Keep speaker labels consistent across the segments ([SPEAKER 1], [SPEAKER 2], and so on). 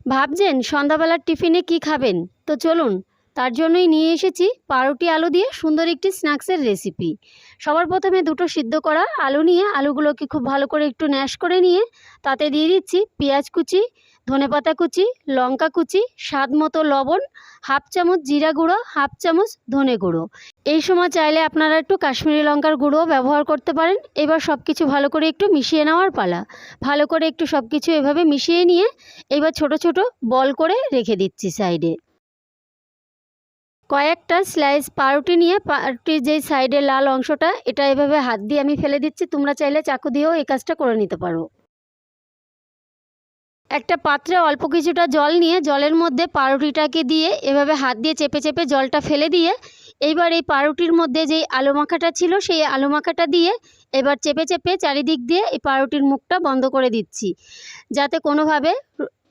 [SPEAKER 1] ভাবছেন সন্ধ্যাবেলার টিফিনে কি খাবেন? তো চলুন তার জন্যই নিয়ে এসেছি পাউরুটি আলু দিয়ে সুন্দর একটি স্ন্যাক্সের রেসিপি। সবার প্রথমে দুটো সিদ্ধ করা আলু নিয়ে আলুগুলোকে খুব ভালো করে একটু ম্যাশ করে নিয়ে তাতে দিয়ে দিচ্ছি পেঁয়াজ কুচি, ধনেপাতা কুচি, লঙ্কা কুচি, স্বাদ মতো লবণ, হাফ চামচ জিরা গুঁড়ো, হাফ চামচ ধনে গুঁড়ো। এই সময় চাইলে আপনারা একটু কাশ্মীরি লঙ্কার গুঁড়োও ব্যবহার করতে পারেন। এবার সব কিছু ভালো করে একটু মিশিয়ে নেওয়ার পালা। ভালো করে একটু সব কিছু এভাবে মিশিয়ে নিয়ে এবার ছোট ছোট বল করে রেখে দিচ্ছি সাইডে। কয়েকটা স্লাইস পাউরুটি নিয়ে পাউরুটির যেই সাইডে লাল অংশটা এটা এভাবে হাত দিয়ে আমি ফেলে দিচ্ছি। তোমরা চাইলে চাকু দিয়েও এই কাজটা করে নিতে পারো। একটা পাত্রে অল্প কিছুটা জল নিয়ে জলের মধ্যে পাউরুটিটাকে দিয়ে এভাবে হাত দিয়ে চেপে চেপে জলটা ফেলে দিয়ে এইবার এই পাউরুটির মধ্যে যেই আলু মাখাটা ছিল সেই আলু মাখাটা দিয়ে এবার চেপে চেপে চারিদিক দিয়ে এই পাউরুটির মুখটা বন্ধ করে দিচ্ছি, যাতে কোনোভাবে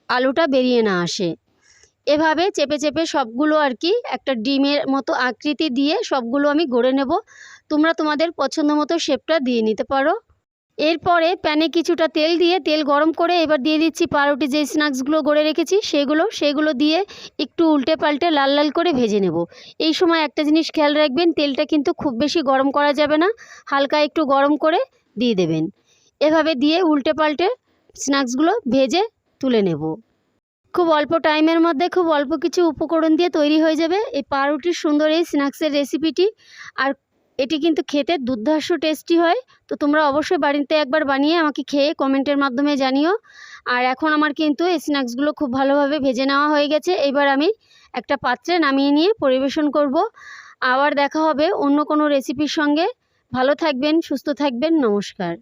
[SPEAKER 1] আলুটা বেরিয়ে না আসে। এভাবে চেপে চেপে সবগুলো আর কি একটা ডিমের মতো আকৃতি দিয়ে সবগুলো আমি গড়ে নেব। তোমরা তোমাদের পছন্দ মতো শেপটা দিয়ে নিতে পারো। এরপরে প্যানে কিছুটা তেল দিয়ে তেল গরম করে এবার দিয়ে দিচ্ছি পাউরুটি যে স্ন্যাক্সগুলো গড়ে রেখেছি সেগুলো দিয়ে একটু উল্টে পাল্টে লাল লাল করে ভেজে নেব। এই সময় একটা জিনিস খেয়াল রাখবেন, তেলটা কিন্তু খুব বেশি গরম করা যাবে না, হালকা একটু গরম করে দিয়ে দেবেন। এভাবে দিয়ে উল্টে পাল্টে স্ন্যাক্সগুলো ভেজে তুলে নেব। খুব অল্প টাইমের মধ্যে খুব অল্প কিছু উপকরণ দিয়ে তৈরি হয়ে যাবে এই পাউরুটির সুন্দর এই স্ন্যাক্সের রেসিপিটি। আর এটি কিন্তু খেতে দুর্ধর্ষ টেস্টি হয়। তো তোমরা অবশ্যই বাড়িতে একবার বানিয়ে আমাকে খেয়ে কমেন্টের মাধ্যমে জানিও। আর এখন আমার কিন্তু এই স্ন্যাক্সগুলো খুব ভালোভাবে ভেজে নেওয়া হয়ে গেছে। এবার আমি একটা পাত্রে নামিয়ে নিয়ে পরিবেশন করব। আবার দেখা হবে অন্য কোনো রেসিপির সঙ্গে। ভালো থাকবেন, সুস্থ থাকবেন, নমস্কার।